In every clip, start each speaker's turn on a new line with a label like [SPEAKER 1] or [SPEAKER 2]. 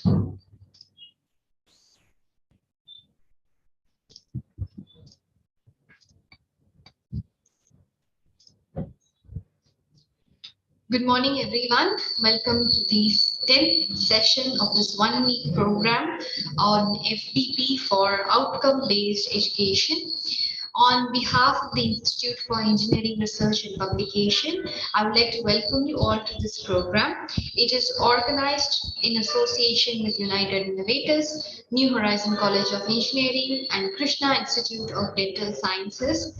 [SPEAKER 1] Good morning, everyone. Welcome to the 10th session of this one-week program on FDP for outcome-based education. On behalf of the Institute for Engineering Research and Publication, I would like to welcome you all to this program. It is organized in association with United Innovators, New Horizon College of Engineering, and Krishna Institute of Dental Sciences.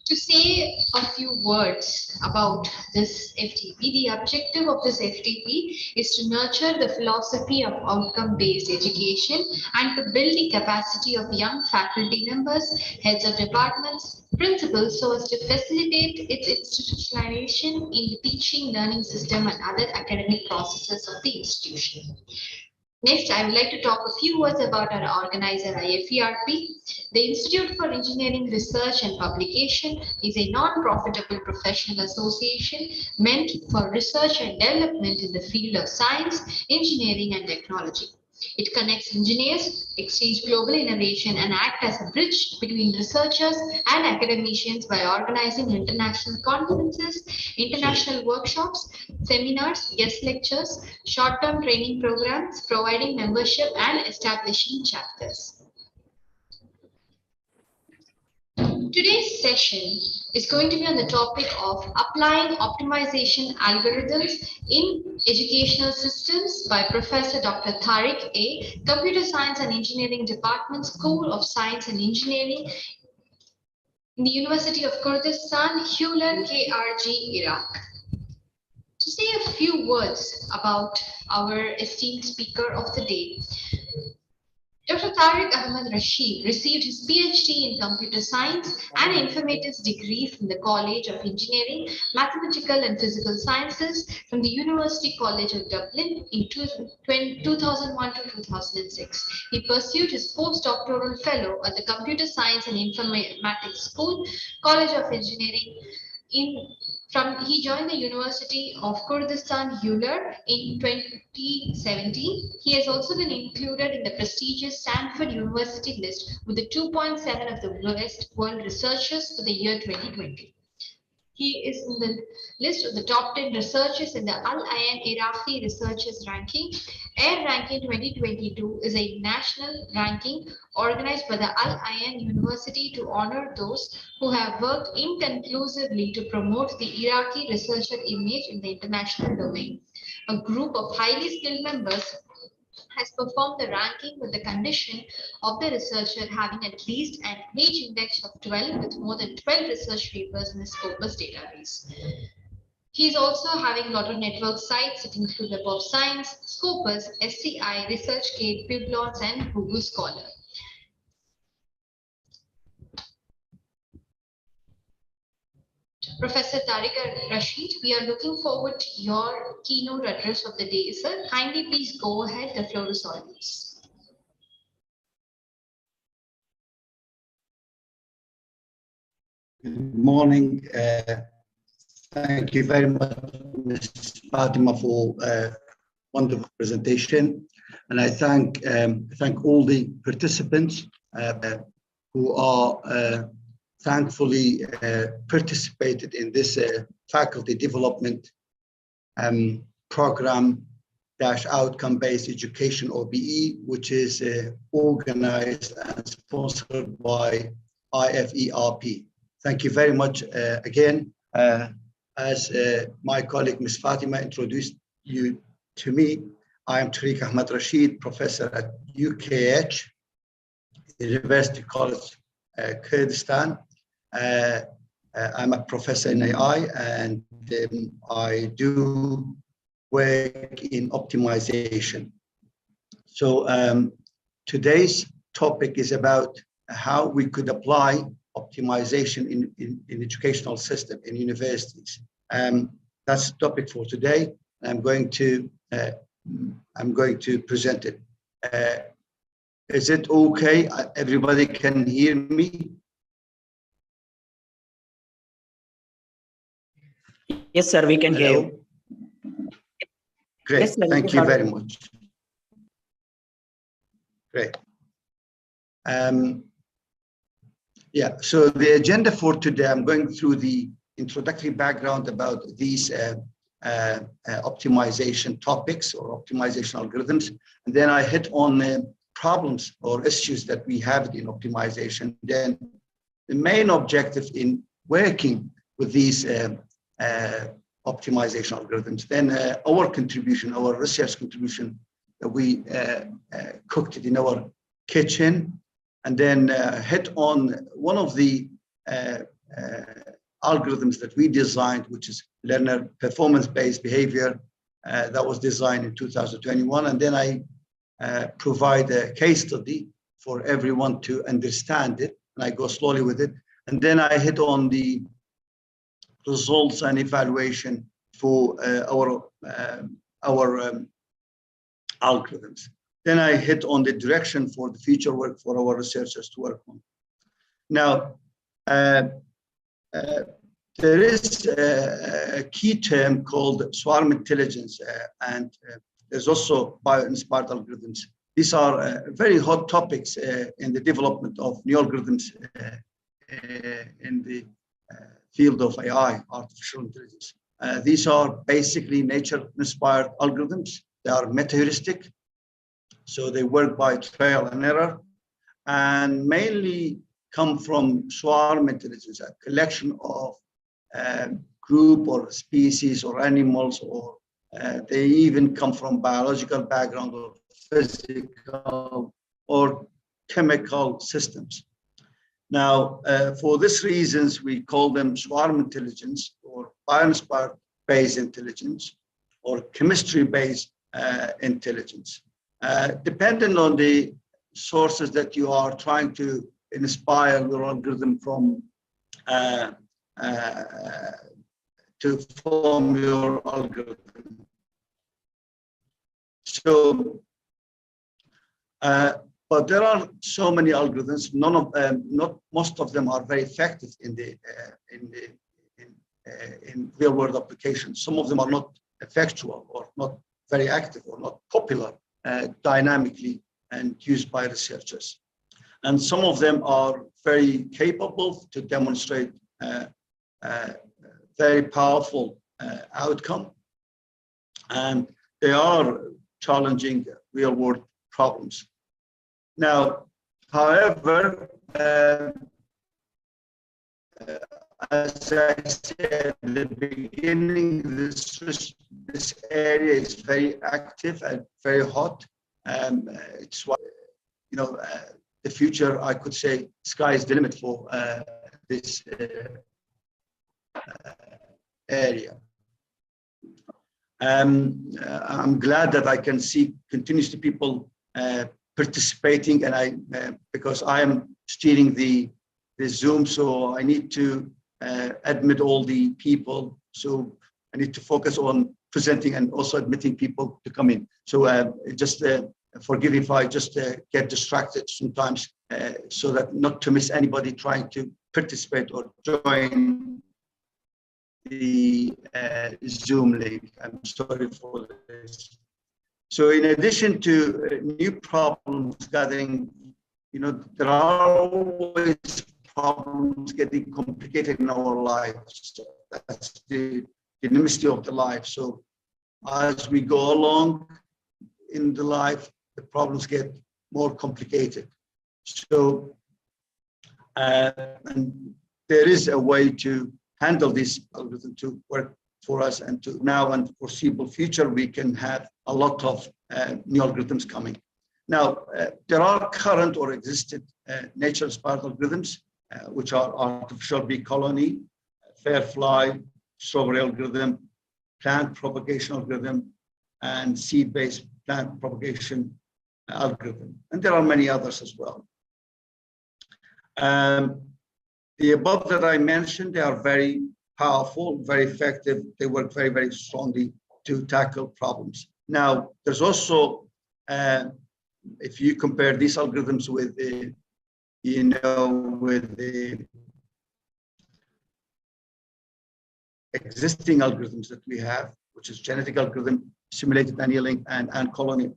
[SPEAKER 1] To say a few words about this FDP, the objective of this FDP is to nurture the philosophy of outcome-based education and to build the capacity of young faculty members, heads of departments, principals, so as to facilitate its institutionalization in the teaching, learning system and other academic processes of the institution. Next, I would like to talk a few words about our organizer, IFERP. The Institute for Engineering Research and Publication is a non-profitable professional association meant for research and development in the field of science, engineering, and technology. It connects engineers, exchange global innovation, and act as a bridge between researchers and academicians by organizing international conferences, international workshops, seminars, guest lectures, short-term training programs, providing membership, and establishing chapters. Today's session is going to be on the topic of applying optimization algorithms in educational systems by Professor Dr. Tarik A, Computer Science and Engineering Department, School of Science and Engineering in the University of Kurdistan, Hewler, KRG, Iraq. To say a few words about our esteemed speaker of the day, Dr. Tarik Rashid received his PhD in Computer Science and Informatics degree from the College of Engineering, Mathematical and Physical Sciences from the University College of Dublin in 2001 to 2006. He pursued his postdoctoral fellow at the Computer Science and Informatics School, College of Engineering. He joined the University of Kurdistan, Hewler, in 2017. He has also been included in the prestigious Stanford University list with the 2.7 of the best world researchers for the year 2020. He is in the list of the top 10 researchers in the Al-Ayan Iraqi Researchers Ranking. AIR Ranking 2022 is a national ranking organized by the Al-Ayan University to honor those who have worked inconclusively to promote the Iraqi researcher image in the international domain. A group of highly skilled members has performed the ranking with the condition of the researcher having at least an age index of 12 with more than 12 research papers in the Scopus database. He is also having a lot of network sites that include Web of Science, Scopus, SCI, ResearchGate, Biblons, and Google Scholar. Professor Tarik Rashid, we are looking forward to your keynote address of the day, sir. Kindly please go ahead. The floor is all yours.
[SPEAKER 2] Good morning. Thank you very much, Ms. Fatima, for a wonderful presentation. And I thank all the participants who are thankfully participated in this faculty development program outcome-based education, OBE, which is organized and sponsored by IFERP. Thank you very much again. As my colleague Ms. Fatima introduced you to me, I am Tarik Rashid, professor at UKH, University College Kurdistan. I'm a professor in AI, and I do work in optimization. So today's topic is about how we could apply optimization in educational system in universities. That's the topic for today. I'm going to present it. Is it okay? Everybody can hear me?
[SPEAKER 3] Yes, sir, we can hear you.
[SPEAKER 2] Great.
[SPEAKER 3] Yes, sir,
[SPEAKER 2] Thank you very much. Great. Yeah, so the agenda for today, I'm going through the introductory background about these optimization topics or optimization algorithms. And then I hit on problems or issues that we have in optimization. Then the main objective in working with these optimization algorithms. Then our contribution, our research contribution, we cooked it in our kitchen, and then hit on one of the algorithms that we designed, which is learner performance-based behavior, that was designed in 2021. And then I provide a case study for everyone to understand it, and I go slowly with it. And then I hit on the results and evaluation for our algorithms. Then I hit on the direction for the future work for our researchers to work on. Now, there is a key term called swarm intelligence, and there's also bio-inspired algorithms. These are very hot topics in the development of new algorithms in the field of AI, artificial intelligence. These are basically nature-inspired algorithms. They are meta-heuristic, so they work by trial and error, and mainly come from swarm intelligence, a collection of group or species or animals, or they even come from biological background or physical or chemical systems. Now, for these reasons, we call them swarm intelligence or bio-inspired based intelligence or chemistry-based intelligence. Depending on the sources that you are trying to inspire your algorithm from to form your algorithm. So, but there are so many algorithms. Not most of them are very effective in real-world applications. Some of them are not effectual or not very active or not popular dynamically and used by researchers. And some of them are very capable to demonstrate very powerful outcome, and they are challenging real-world problems. Now, however, as I said at the beginning, this area is very active and very hot. It's why, you know, the future, I could say, sky is the limit for this area. I'm glad that I can see continuously people participating, and because I am steering the Zoom, so I need to admit all the people. So I need to focus on presenting and also admitting people to come in. So just forgive if I just get distracted sometimes, so that not to miss anybody trying to participate or join the Zoom link. I'm sorry for this. So in addition to new problems gathering, you know, there are always problems getting complicated in our lives. So that's the dynamicity of the life. So as we go along in the life, the problems get more complicated. So, and there is a way to handle this algorithm to work for us, and to now and foreseeable future, we can have a lot of new algorithms coming. Now, there are current or existed nature-inspired algorithms, which are artificial bee colony, fair fly, strawberry algorithm, plant propagation algorithm, and seed-based plant propagation algorithm. And there are many others as well. The above that I mentioned, they are very powerful, very effective. They work very, very strongly to tackle problems. Now, there's also, if you compare these algorithms with the, you know, with the existing algorithms that we have, which is genetic algorithm, simulated annealing, and colony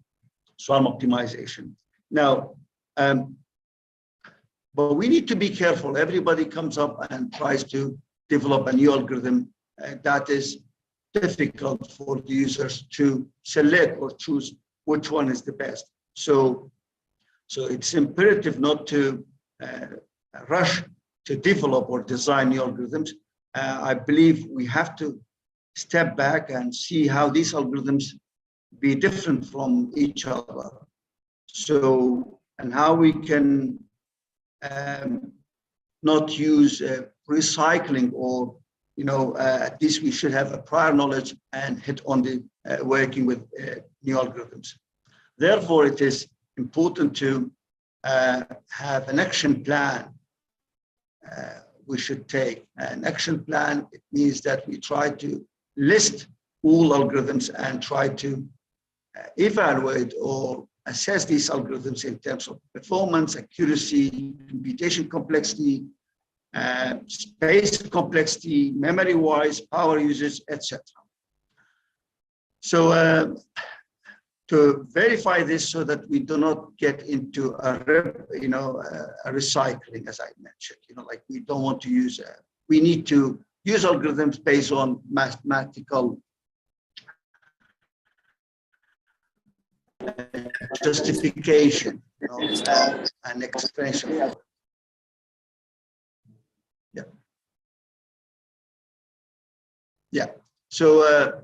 [SPEAKER 2] swarm optimization. Now, but we need to be careful. Everybody comes up and tries to develop a new algorithm that is difficult for the users to select or choose which one is the best. So it's imperative not to rush to develop or design new algorithms. I believe we have to step back and see how these algorithms be different from each other. So, and how we can not use recycling, or at least we should have a prior knowledge and hit on the working with new algorithms. Therefore, it is important to have an action plan. We should take an action plan. It means that we try to list all algorithms and try to evaluate or assess these algorithms in terms of performance, accuracy, computation complexity, space complexity, memory-wise, power usage, etc. So to verify this so that we do not get into a recycling, as I mentioned, like we don't want to use, we need to use algorithms based on mathematical justification, and explanation. Yeah. So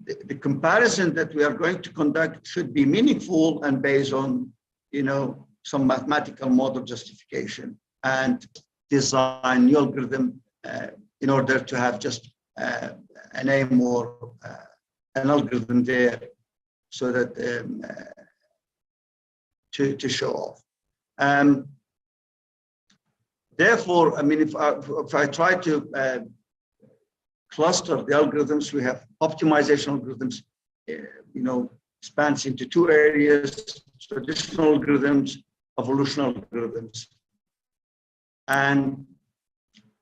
[SPEAKER 2] the comparison that we are going to conduct should be meaningful and based on, some mathematical model justification, and design new algorithm in order to have just a name or an algorithm there, so that to show off. Therefore, I mean, if I try to cluster the algorithms, we have optimization algorithms, spans into two areas: traditional algorithms, evolutional algorithms. And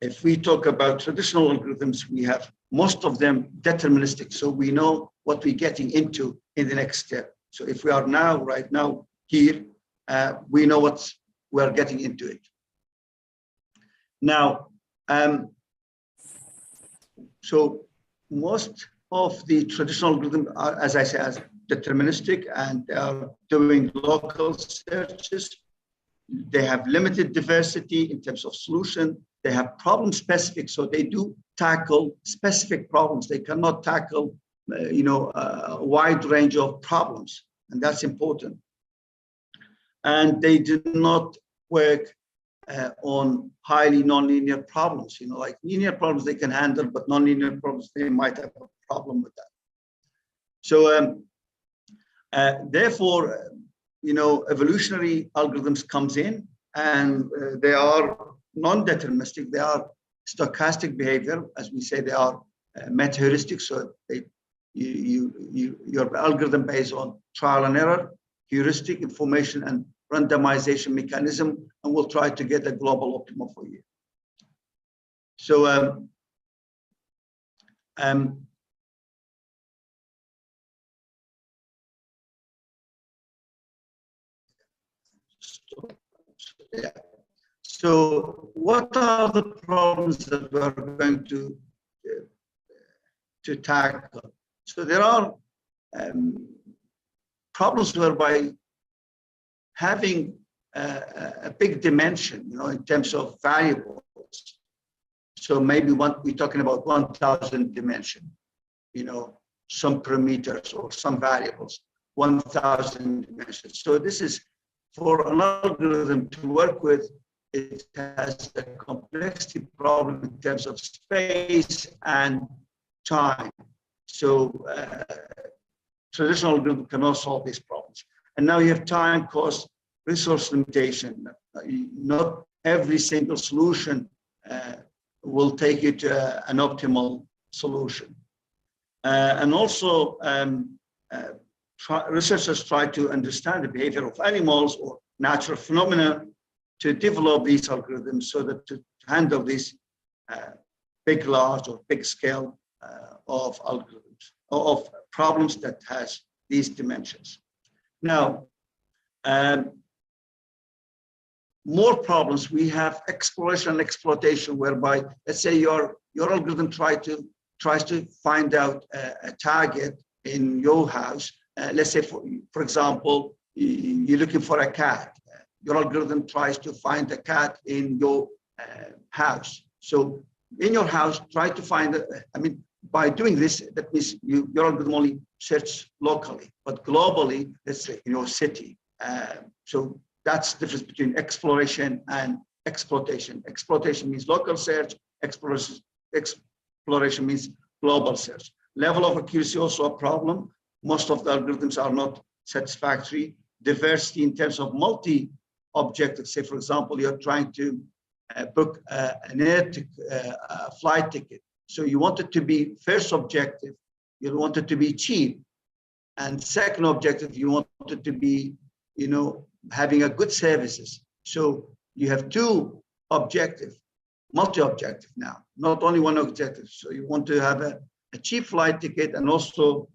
[SPEAKER 2] if we talk about traditional algorithms, we have most of them deterministic, so we know what we're getting into in the next step. So if we are right now here, we know what we're getting into it. Now, so most of the traditional algorithms are, as I said, deterministic, and they are doing local searches. They have limited diversity in terms of solution. They have problem specific, so they do tackle specific problems. They cannot tackle, a wide range of problems, and that's important. And they do not work on highly nonlinear problems. Like linear problems they can handle, but nonlinear problems, they might have a problem with that. So therefore, evolutionary algorithms comes in, and they are non-deterministic. They are stochastic behavior, as we say. They are meta-heuristic, so your algorithm based on trial and error, heuristic information, and randomization mechanism, and we'll try to get a global optimum for you. So yeah. So what are the problems that we're going to tackle? So there are problems whereby having a big dimension, in terms of variables. So maybe we're talking about 1,000 dimension, some parameters or some variables, 1,000 dimensions. So this is, for an algorithm to work with, it has a complexity problem in terms of space and time. So traditional algorithm cannot solve these problems. And now you have time, cost, resource limitation. Not every single solution will take you to an optimal solution. And also, researchers try to understand the behavior of animals or natural phenomena to develop these algorithms so that to handle these large or big scale of algorithms, of problems that has these dimensions. Now, more problems, we have exploration and exploitation, whereby, let's say your algorithm tries to find out a target in your house. Let's say, for example, you're looking for a cat. Your algorithm tries to find a cat in your house. So in your house, try to find, by doing this, that means your algorithm only search locally, but globally, let's say in your city. So that's the difference between exploration and exploitation. Exploitation means local search, exploration means global search. Level of accuracy also a problem. Most of the algorithms are not satisfactory. Diversity in terms of multi-objective, say for example, you're trying to book an air flight ticket. So you want it to be first objective, you want it to be cheap. And second objective, you want it to be, having a good services. So you have two objective, multi-objective now, not only one objective. So you want to have a cheap flight ticket and also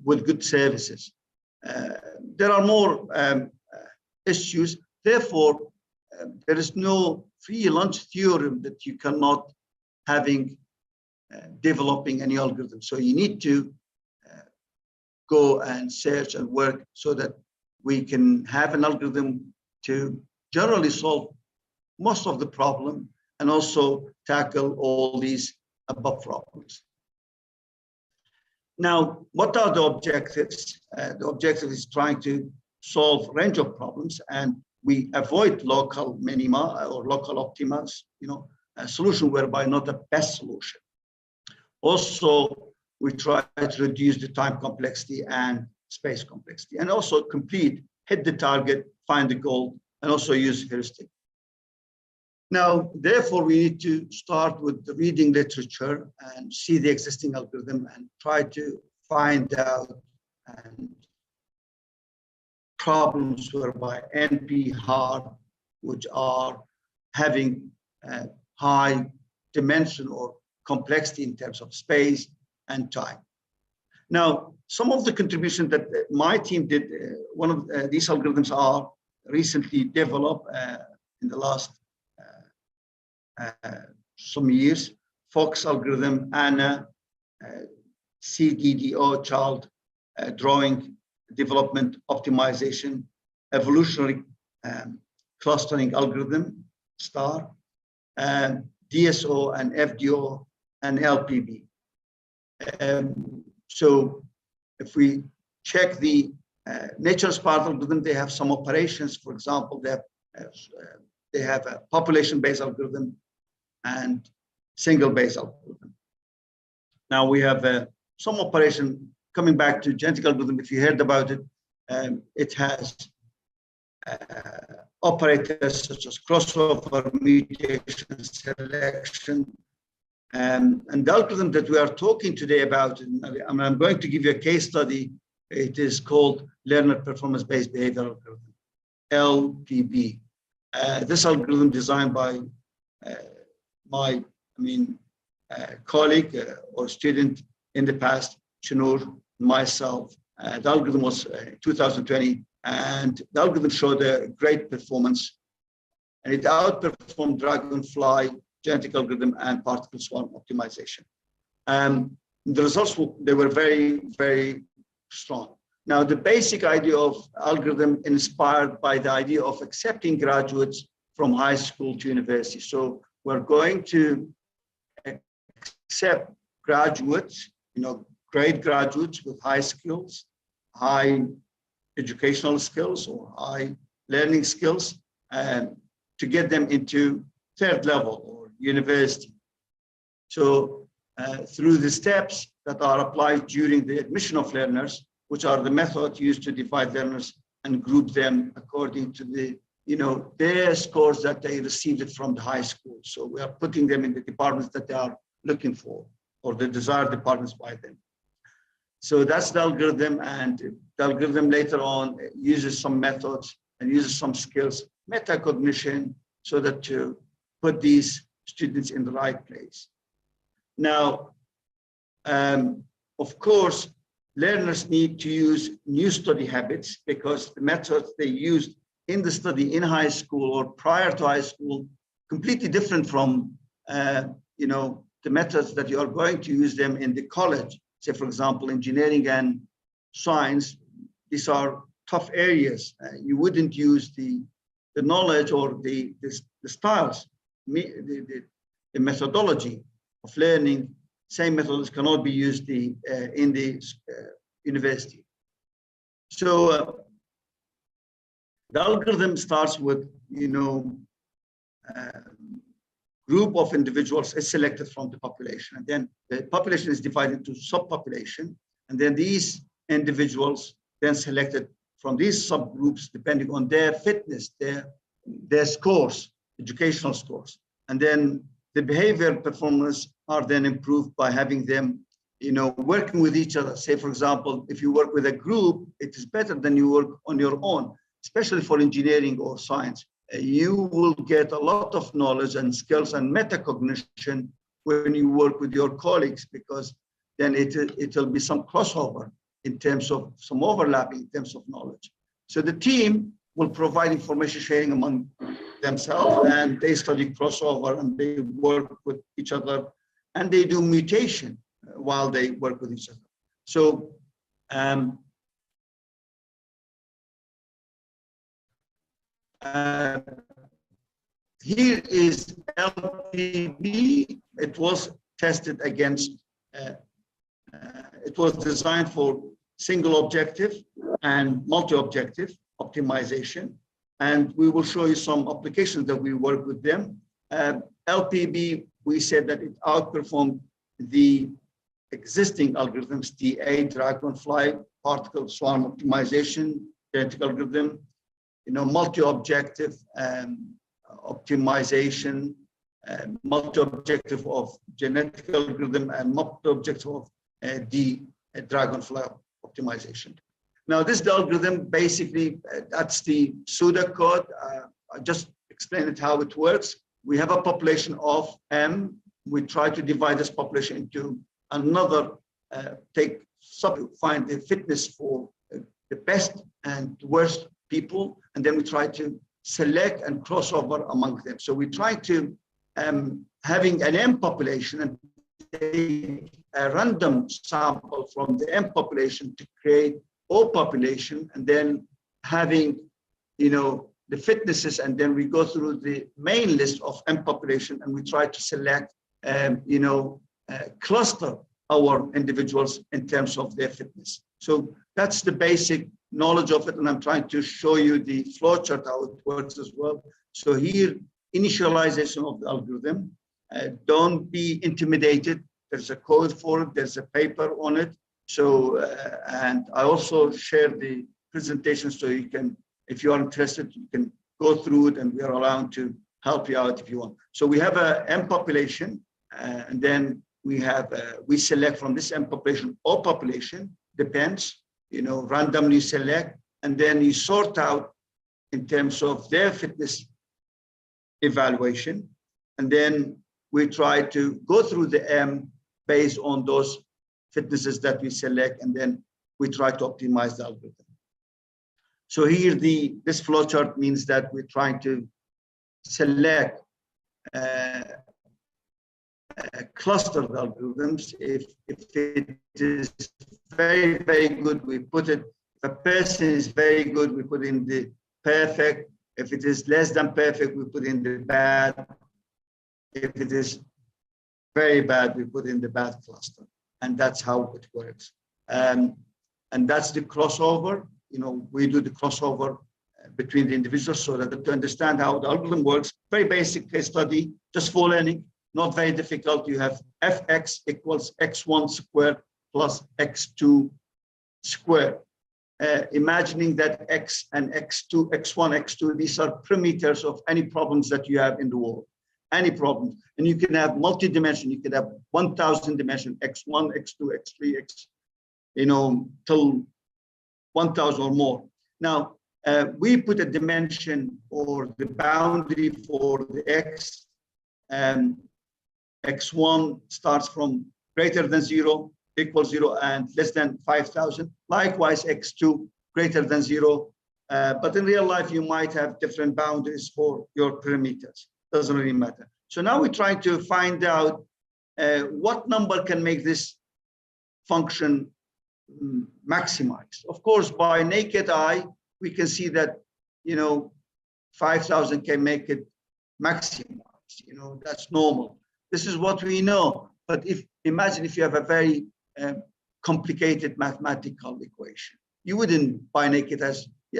[SPEAKER 2] with good services. There are more issues. Therefore, there is no free lunch theorem that you cannot developing any algorithm. So you need to go and search and work so that we can have an algorithm to generally solve most of the problem and also tackle all these above problems. Now, what are the objectives? The objective is trying to solve a range of problems, and we avoid local minima or local optimas, a solution whereby not the best solution. Also, we try to reduce the time complexity and space complexity, and also hit the target, find the goal, and also use heuristic. Now, therefore, we need to start with the reading literature and see the existing algorithm and try to find out problems whereby NP hard, which are having high dimension or complexity in terms of space and time. Now, some of the contributions that my team did, one of these algorithms are recently developed in the last some years. Fox algorithm, ANA, CDDO, child drawing development optimization, evolutionary clustering algorithm, STAR, DSO and FDO and LPB. So if we check the natural sparse algorithm, they have some operations. For example, they have a population-based algorithm and single-based algorithm. Now we have some operation coming back to genetic algorithm. If you heard about it, it has operators such as crossover, mutation, selection, and the algorithm that we are talking today about, and I'm going to give you a case study. It is called Learner Performance-Based Behavior Algorithm, LPB. This algorithm designed by my colleague or student in the past, Shanur, myself. The algorithm was 2020, and the algorithm showed a great performance, and it outperformed Dragonfly, genetic algorithm, and particle swarm optimization. The results they were very, very strong. Now, the basic idea of algorithm inspired by the idea of accepting graduates from high school to university. So we're going to accept graduates, grade graduates with high skills, high educational skills or high learning skills, and to get them into third level or university. So through the steps that are applied during the admission of learners, which are the methods used to divide learners and group them according to the, their scores that they received from the high school. So we are putting them in the departments that they are looking for, or the desired departments by them. So that's the algorithm, and the algorithm later on uses some methods and uses some skills, metacognition, so that to put these students in the right place. Now, Of course, learners need to use new study habits because the methods they used in the study in high school or prior to high school completely different from the methods that you are going to use them in the college. Say, for example, engineering and science, these are tough areas. You wouldn't use the knowledge or the styles, the methodology of learning. Same methods cannot be used in the university. So the algorithm starts with, group of individuals is selected from the population, and then the population is divided into subpopulation, and then these individuals then selected from these subgroups depending on their fitness, their scores, educational scores, and then the behavior performance are then improved by having them, working with each other. Say, for example, if you work with a group, it is better than you work on your own, especially for engineering or science. You will get a lot of knowledge and skills and metacognition when you work with your colleagues, because then it'll be some crossover in terms of some overlapping in terms of knowledge. So the team will provide information sharing among themselves, and they study crossover and they work with each other, and they do mutation while they work with each other. So here is LPB. It was tested against, it was designed for single objective and multi-objective optimization. And we will show you some applications that we work with them. LPB, we said that it outperformed the existing algorithms, TA, dragonfly, particle swarm optimization, genetic algorithm, multi-objective optimization, multi-objective of genetic algorithm, and multi-objective of the dragonfly optimization. Now, this algorithm, basically, that's the pseudocode. I just explained how it works. We have a population of M. We try to divide this population into another, find the fitness for the best and worst people, and then we try to select and cross over among them. So we try to, having an M population and take a random sample from the M population to create O population, and then having, the fitnesses, and then we go through the main list of M population, and we try to select, cluster our individuals in terms of their fitness. So that's the basic knowledge of it, and I'm trying to show you the flowchart how it works as well. So here, initialization of the algorithm. Don't be intimidated. There's a code for it. There's a paper on it. So, and I also share the presentation so you can, if you are interested, you can go through it, and we are around to help you out if you want. So we have a M population, and then we have, we select from this M population, O population, depends, randomly select, and then you sort out in terms of their fitness evaluation. And then we try to go through the M based on those fitnesses that we select, and then we try to optimize the algorithm. So here, this flowchart means that we're trying to select cluster algorithms. If it is very, very good, we put it. If a person is very good, we put in the perfect. If it is less than perfect, we put in the bad. If it is very bad, we put in the bad cluster. And that's how it works. And that's the crossover. We do the crossover between the individuals so that to understand how the algorithm works. Very basic case study, just for learning, not very difficult. You have fx equals x1 squared plus x2 squared. Imagining that x and x2, x1, x2, these are parameters of any problems that you have in the world. Any problems, and you can have multi-dimension. You could have 1,000 dimension, x1, x2, x3, x, till 1,000 or more. Now we put a dimension or the boundary for the x. X1 starts from greater than 0, equals 0, and less than 5,000. Likewise, x2 greater than 0. But in real life, you might have different boundaries for your parameters. Doesn't really matter. So now we're trying to find out what number can make this function maximized. Of course, by naked eye, we can see that, 5,000 can make it maximized. That's normal. This is what we know. But imagine if you have a very complicated mathematical equation. You wouldn't by naked eye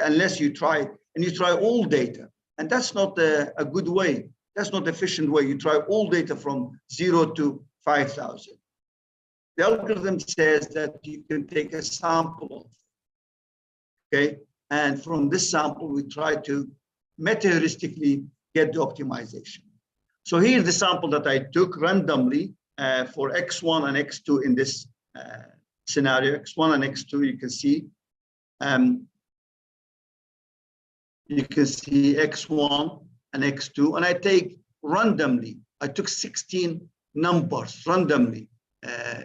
[SPEAKER 2] unless you try it, and you try all data. And that's not a good way. That's not the efficient way. You try all data from 0 to 5,000. The algorithm says that you can take a sample, okay? And from this sample, we try to meta-heuristically get the optimization. So here's the sample that I took randomly for x1 and x2 in this scenario. x1 and x2, you can see. You can see x1 and x2, and I take randomly. I took 16 numbers randomly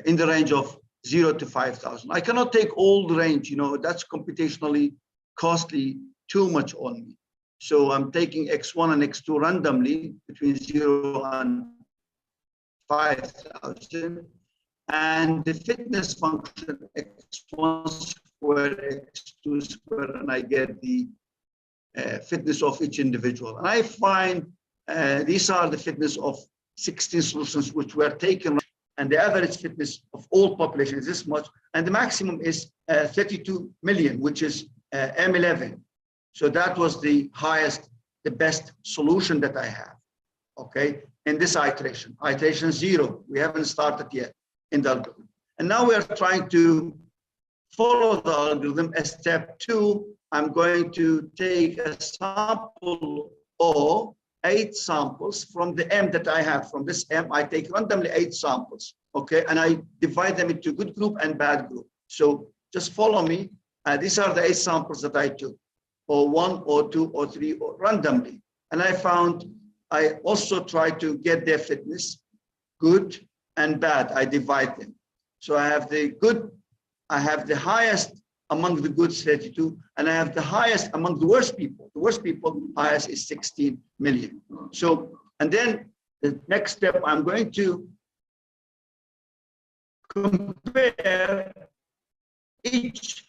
[SPEAKER 2] in the range of 0 to 5,000. I cannot take all the range, that's computationally costly, too much on me. So I'm taking x1 and x2 randomly between 0 and 5,000. And the fitness function x1 squared, x2 squared, and I get the fitness of each individual. And I find these are the fitness of 16 solutions which were taken, and the average fitness of all population is this much, and the maximum is 32 million, which is M11. So that was the highest, the best solution that I have, okay, in this iteration. Iteration 0, we haven't started yet in the algorithm. And now we are trying to follow the algorithm. As step 2, I'm going to take a sample O, 8 samples from the M that I have. From this M, I take randomly 8 samples, okay? And I divide them into good group and bad group. So just follow me. These are the 8 samples that I took, O1, O2, O3, or randomly. And I found, I also try to get their fitness, good and bad. I divide them. So I have the good, I have the highest among the goods, 32, and I have the highest among the worst people. The worst people, highest is 16 million. So, and then the next step, I'm going to compare each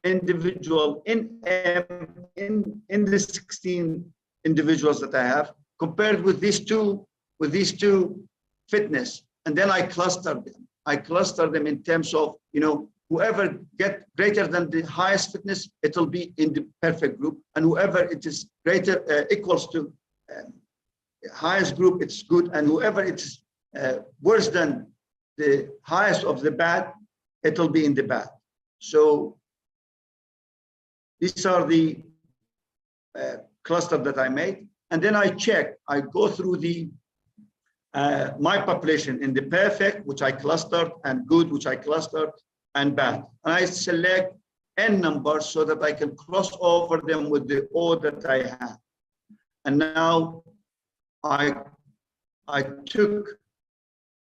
[SPEAKER 2] individual in M, in the 16 individuals that I have, compared with these two fitness, and then I cluster them. I cluster them in terms of, whoever get greater than the highest fitness, it will be in the perfect group, and whoever it is greater equals to highest group, it's good, and whoever it's worse than the highest of the bad, it will be in the bad. So these are the cluster that I made, and then I check. I go through the my population in the perfect, which I clustered, and good, which I clustered, and bad. And I select n numbers so that I can cross over them with the O that I have. And now I took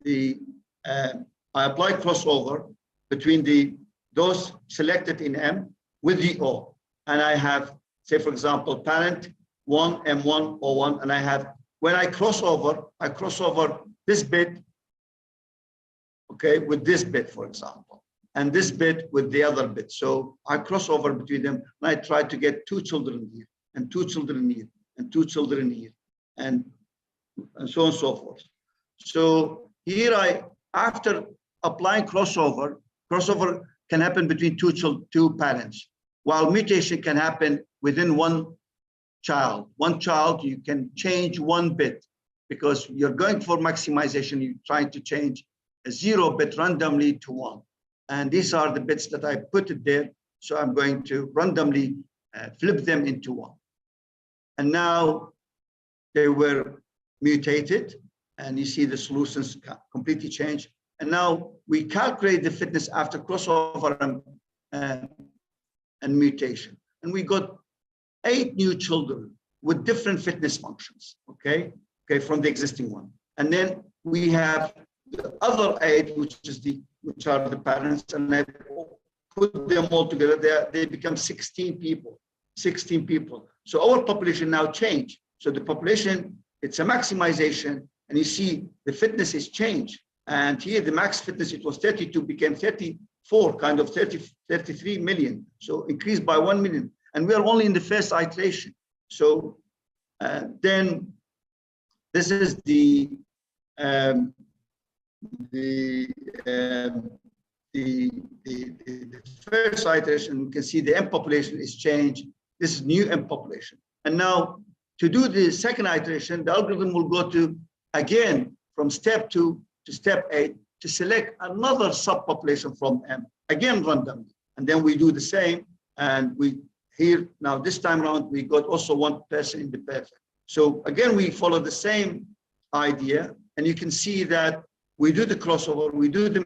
[SPEAKER 2] the, I applied crossover between those selected in M with the O. And I have, say, for example, parent 1, M1, O1, and I have, when I cross over this bit, okay, with this bit, for example, and this bit with the other bit. So I cross over between them, and I try to get 2 children here, and 2 children here, and 2 children here, and so on and so forth. So here after applying crossover can happen between two parents, while mutation can happen within one child. One child, you can change 1 bit, because you're going for maximization, you're trying to change a 0 bit randomly to 1. And these are the bits that I put it there. So I'm going to randomly flip them into 1. And now they were mutated, and you see the solutions completely change. And now we calculate the fitness after crossover and mutation. And we got 8 new children with different fitness functions, okay, from the existing one. And then we have the other 8, which are the parents, and I put them all together, they become 16 people. 16 people. So our population now changed. So the population, it's a maximization, and you see the fitness is changed. And here the max fitness, it was 32, became 34, kind of 33 million. So increased by 1 million. And we are only in the first iteration. So then this is the first iteration. You can see the M population is changed. This is new M population. And now to do the second iteration, the algorithm will go to, again, from step 2 to step 8 to select another subpopulation from M, again randomly. And then we do the same. And we here, now this time around, we got also one person in the perfect. So again, we follow the same idea. And you can see that we do the crossover, we do the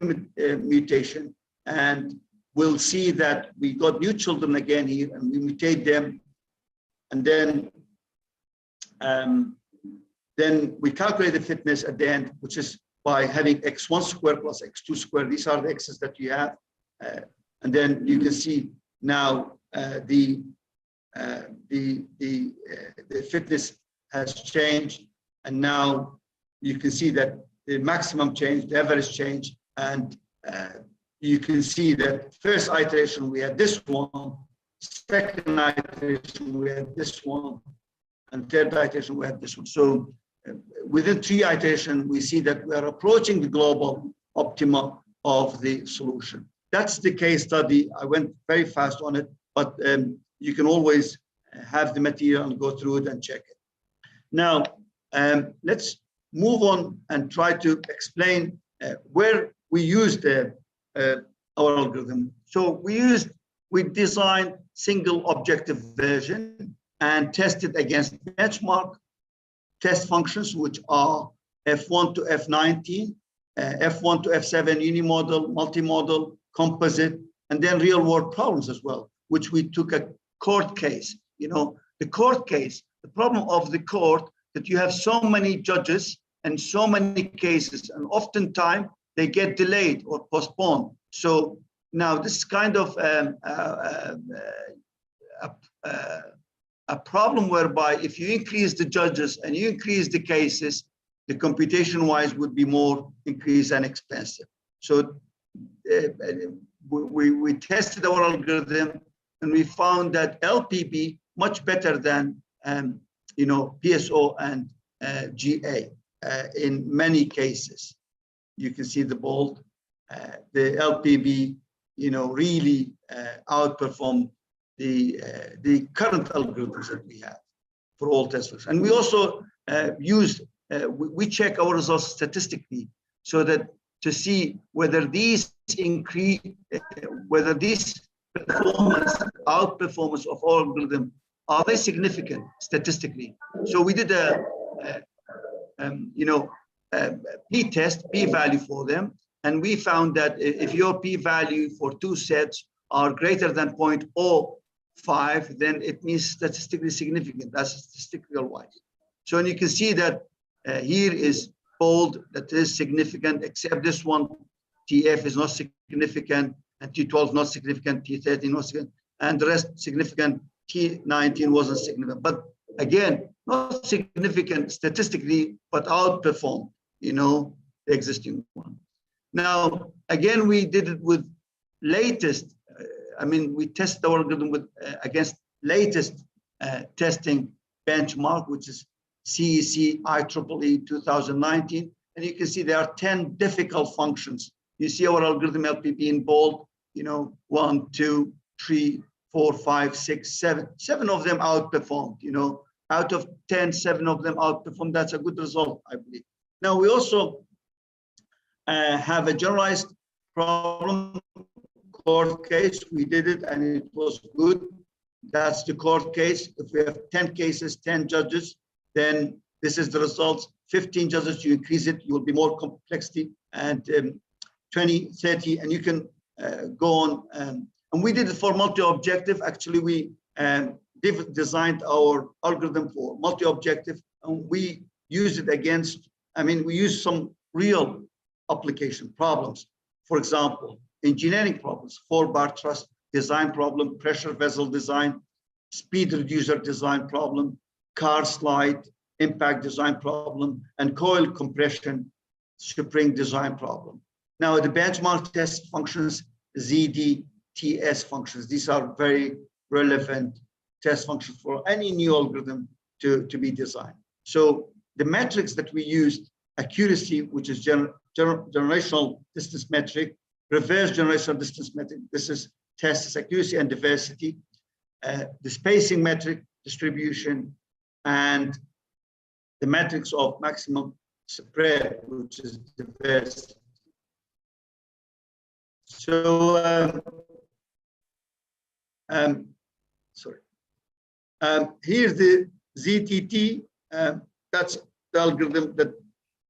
[SPEAKER 2] mutation, and we'll see that we got new children again here, and we mutate them. And then we calculate the fitness at the end, which is by having x1 squared plus x2 squared. These are the x's that you have. And then you can see now the fitness has changed. And now you can see that the maximum change, the average change, and you can see that first iteration we had this one, second iteration we had this one, and third iteration we had this one. So within 3 iterations, we see that we are approaching the global optima of the solution. That's the case study. I went very fast on it, but you can always have the material and go through it and check it. Now, let's move on and try to explain where we used our algorithm. So we designed single objective version and tested against benchmark test functions, which are F1 to F19, F1 to F7 unimodal, multimodal, composite, and then real world problems as well, which we took a court case. You know, the court case, the problem of the court, that you have so many judges and so many cases, and oftentimes they get delayed or postponed. So now this is kind of a problem whereby if you increase the judges and you increase the cases, the computation-wise would be more increased and expensive. So we tested our algorithm and we found that LPB much better than PSO and GA in many cases. You can see the bold. The LPB, really outperformed the current algorithms that we have for all test functions. And we also we check our results statistically so that to see whether these increase, whether these outperformance of our algorithm, are they significant statistically? So we did a p-test, p-value for them, and we found that if your p-value for 2 sets are greater than 0.05, then it means statistically significant. That's statistical wise. So, and you can see that here is bold, that is significant, except this one, TF is not significant, and T12 not significant, T13 not significant, and the rest significant, T19 wasn't significant. But again, not significant statistically, but outperformed, the existing one. Now, again, we did it with latest, we tested our algorithm with against latest testing benchmark, which is CEC IEEE 2019. And you can see there are 10 difficult functions. You see our algorithm LPP in bold, 1, 2, 3, 4, 5, 6, 7. 7 of them outperformed, out of 10, 7 of them outperformed. That's a good result, I believe. Now, we also have a generalized problem court case. We did it and it was good. That's the court case. If we have 10 cases, 10 judges, then this is the results. 15 judges, you increase it, you will be more complexity, and 20, 30, and you can go on. And we did it for multi-objective. Actually, we designed our algorithm for multi-objective, and we used it against, we used some real application problems. For example, engineering problems, 4-bar truss design problem, pressure vessel design, speed reducer design problem, car slide impact design problem, and coil compression spring design problem. Now, the benchmark test functions, ZDTS functions, these are very relevant test functions for any new algorithm to be designed. So the metrics that we used, accuracy, which is generational distance metric, reverse generational distance metric, this is tests accuracy and diversity, the spacing metric, distribution, and the metrics of maximum spread, which is diversity. So, here's the ZTT. That's the algorithm that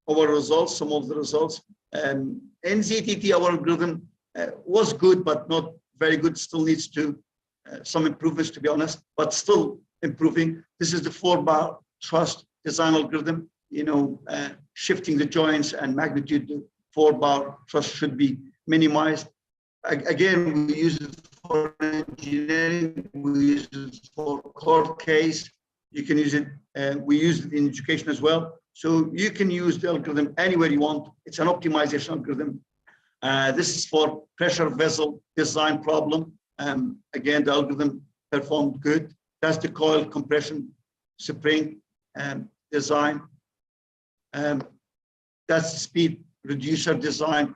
[SPEAKER 2] our results, some of the results. In ZTT, our algorithm was good, but not very good. Still needs to some improvements, to be honest, but still improving. This is the 4-bar truss design algorithm. You know, shifting the joints and magnitude, the 4-bar truss should be minimized. Again, we use it for engineering. We use it for court case. You can use it. We use it in education as well. So you can use the algorithm anywhere you want. It's an optimization algorithm. This is for pressure vessel design problem. Again, the algorithm performed good. That's the coil compression spring design. That's the speed reducer design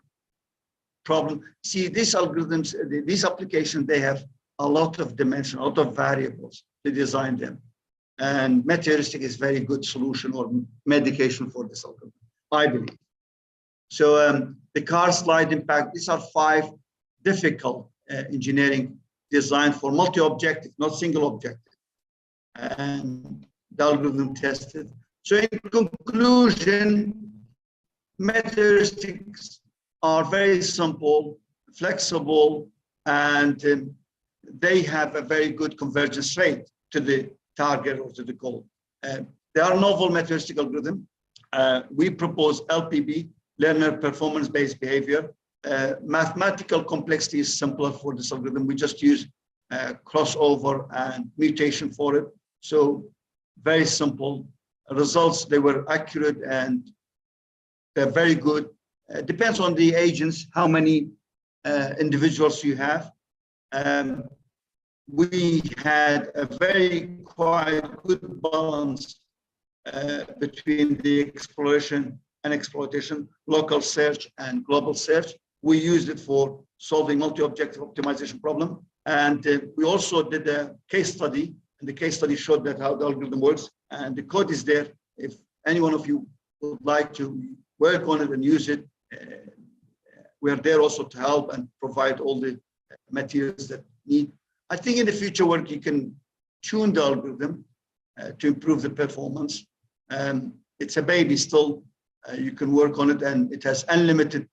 [SPEAKER 2] problem. See, these algorithms, these applications, they have a lot of dimension, a lot of variables to design them. And meteoristic is very good solution or medication for this algorithm, I believe. So the car slide impact, these are 5 difficult engineering design for multi-objective, not single objective. And the algorithm tested. So in conclusion, meteoristics are very simple, flexible, and they have a very good convergence rate to the target or to the goal. They are novel meteoristic algorithm. We propose LPB, learner performance-based behavior. Mathematical complexity is simpler for this algorithm. We just use crossover and mutation for it. So very simple results. They were accurate and they're very good. Depends on the agents, how many individuals you have. We had a very quite good balance between the exploration and exploitation, local search and global search. We used it for solving multi-objective optimization problem. And we also did a case study, and the case study showed that how the algorithm works. And the code is there. If any one of you would like to work on it and use it, we are there also to help and provide all the materials that need. I think in the future work, you can tune the algorithm to improve the performance. It's a baby still. You can work on it, and it has unlimited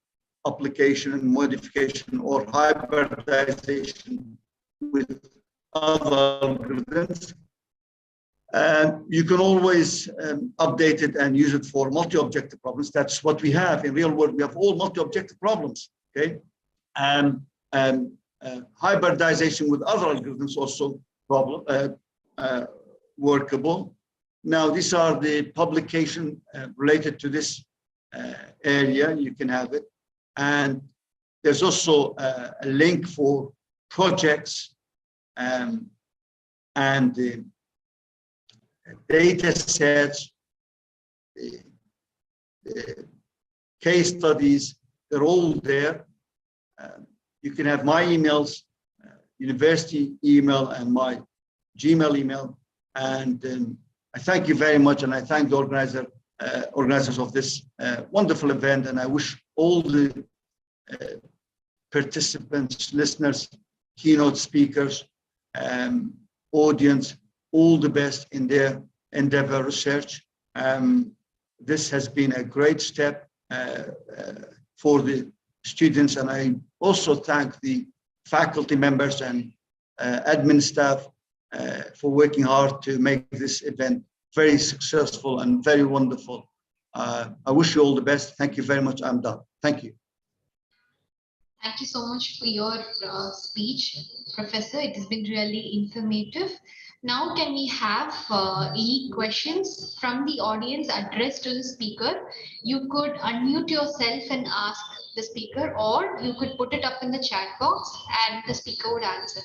[SPEAKER 2] application and modification or hybridization with other algorithms. You can always update it and use it for multi-objective problems. That's what we have in real world. We have all multi-objective problems, okay? Hybridization with other algorithms also workable. Now, these are the publication related to this area. You can have it. And there's also a link for projects and the data sets, the case studies, they're all there. You can have my emails, university email and my Gmail email. And I thank you very much. And I thank the organizers of this wonderful event. And I wish all the participants, listeners, keynote speakers, audience, all the best in their endeavor research. This has been a great step for the students, and I also thank the faculty members and admin staff for working hard to make this event very successful and very wonderful. I wish you all the best. Thank you very much. I'm done. Thank you.
[SPEAKER 1] Thank you so much for your speech, Professor. It has been really informative. Now, can we have any questions from the audience addressed to the speaker? You could unmute yourself and ask the speaker, or you could put it up in the chat box and the speaker would answer.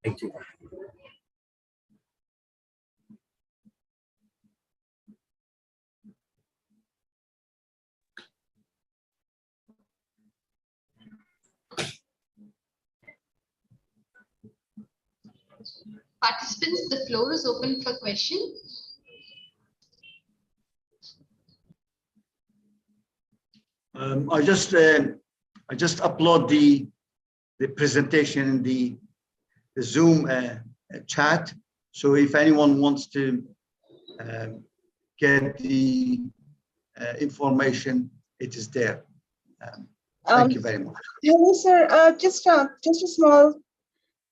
[SPEAKER 3] Thank you.
[SPEAKER 1] Participants, the floor is open for questions.
[SPEAKER 2] I just upload the presentation in the Zoom chat. So if anyone wants to get the information, it is there. Thank you very much.
[SPEAKER 4] Hello, sir. Just a small.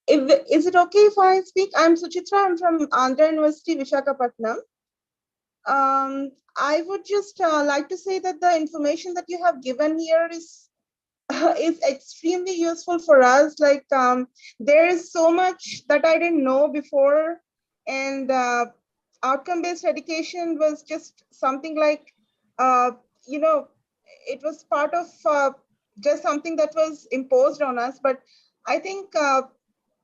[SPEAKER 4] Is it okay if I speak? I'm Suchitra. I'm from Andhra University, Visakhapatnam. I would just like to say that the information that you have given here is extremely useful for us. Like there is so much that I didn't know before, and outcome-based education was just something like it was part of just something that was imposed on us. But I think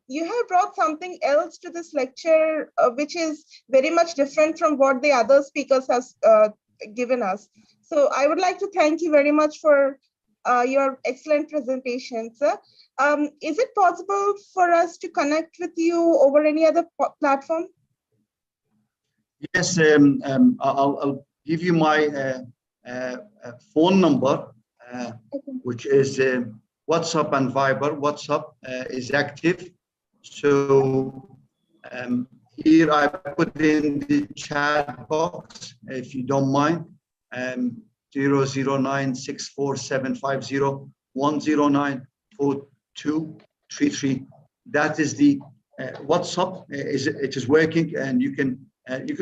[SPEAKER 4] you have brought something else to this lecture, which is very much different from what the other speakers has given us. So I would like to thank you very much for your excellent presentation, sir. Is it possible for us to connect with you over any other platform?
[SPEAKER 2] Yes, I'll give you my phone number, which is WhatsApp and Viber. WhatsApp is active. So here I put in the chat box, if you don't mind, 009647501094233. That is the WhatsApp. It is working, and you can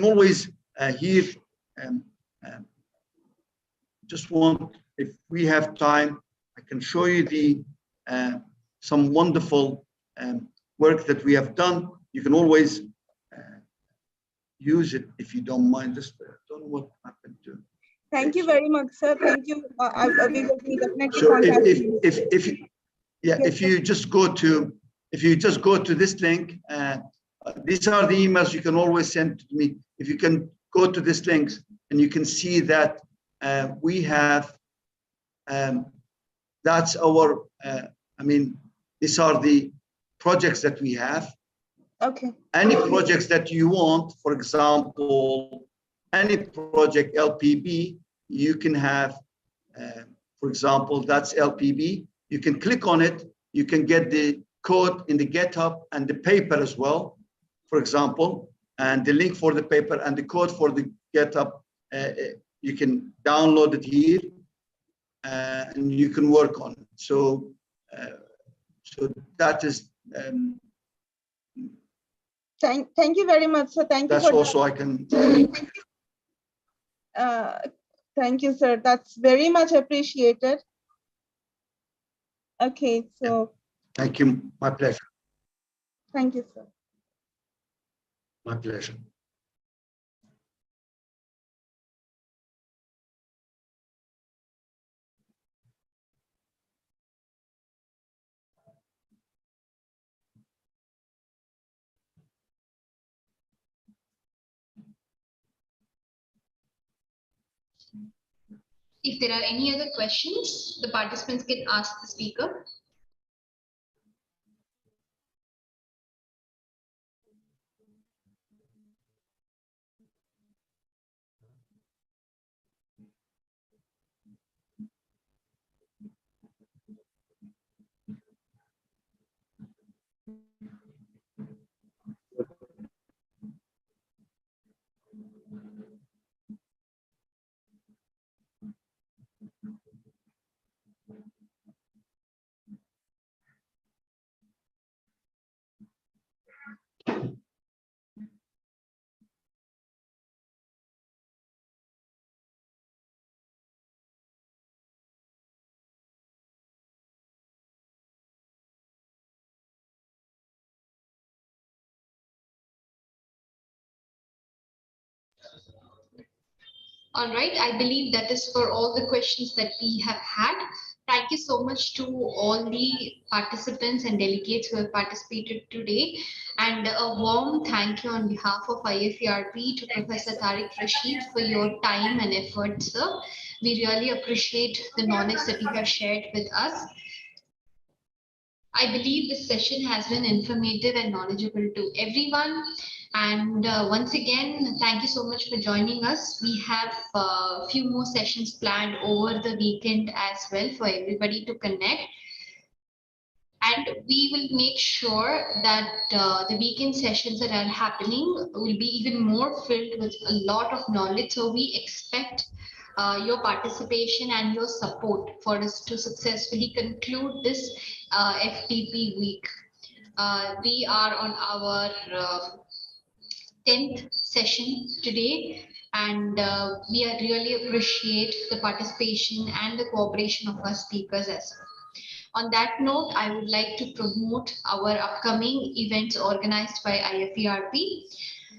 [SPEAKER 2] always hear. Just want, if we have time, I can show you the some wonderful work that we have done. You can always use it if you don't mind. Just don't know what happened to.
[SPEAKER 4] Thank you very much, sir. Thank you. We will definitely
[SPEAKER 2] So
[SPEAKER 4] contact you.
[SPEAKER 2] if you just go to this link, these are the emails you can always send to me. If you can go to this link, and you can see that we have. That's our. These are the projects that we have.
[SPEAKER 4] Okay.
[SPEAKER 2] Any projects that you want, for example, any project LPB, you can have, for example, that's LPB. You can click on it. You can get the code in the GitHub and the paper as well, for example, and the link for the paper and the code for the GitHub. You can download it here, and you can work on it. So that is.
[SPEAKER 4] Thank you very much, sir. Thank you.
[SPEAKER 2] That's also I can.
[SPEAKER 4] Thank you, sir. That's very much appreciated. Okay, so.
[SPEAKER 2] Thank you. My pleasure.
[SPEAKER 4] Thank you, sir.
[SPEAKER 2] My pleasure.
[SPEAKER 1] If there are any other questions, the participants can ask the speaker. All right, I believe that is for all the questions that we have had. Thank you so much to all the participants and delegates who have participated today. And a warm thank you on behalf of IFERP to Professor Tarik Rashid for your time and effort, sir. We really appreciate the knowledge that you have shared with us. I believe this session has been informative and knowledgeable to everyone. And once again, thank you so much for joining us. We have a few more sessions planned over the weekend as well for everybody to connect. And we will make sure that the weekend sessions that are happening will be even more filled with a lot of knowledge. So we expect your participation and your support for us to successfully conclude this FTP week. We are on our 10th session today, and we really appreciate the participation and the cooperation of our speakers as well. On that note, I would like to promote our upcoming events organized by IFERP.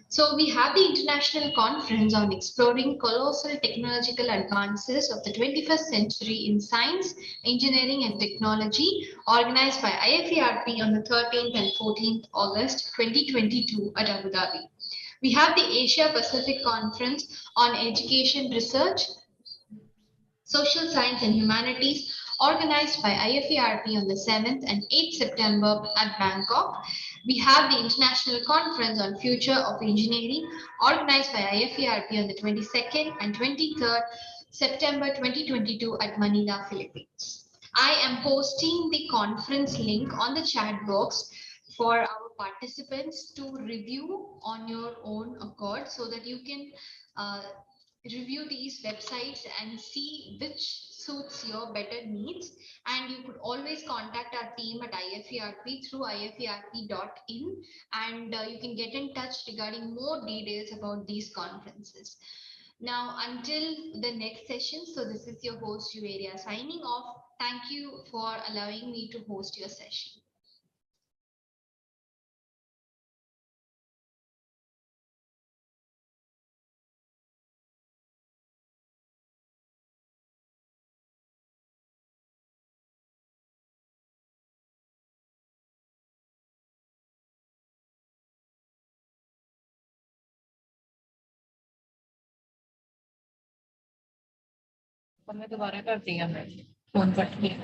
[SPEAKER 1] So we have the International Conference on Exploring Colossal Technological Advances of the 21st Century in Science, Engineering and Technology, organized by IFERP on the 13th and 14th August 2022 at Abu Dhabi. We have the Asia Pacific Conference on Education Research, Social Science and Humanities, organized by IFERP on the 7th and 8th September at Bangkok. We have the International Conference on Future of Engineering, organized by IFERP on the 22nd and 23rd September 2022 at Manila, Philippines. I am posting the conference link on the chat box for our participants to review on your own accord so that you can review these websites and see which suits your better needs. And you could always contact our team at IFERP through iferp.in, and you can get in touch regarding more details about these conferences. Now, until the next session, so this is your host, Juveria, signing off. Thank you for allowing me to host your session.
[SPEAKER 3] मैं दोबारा कर दिया phone cut किया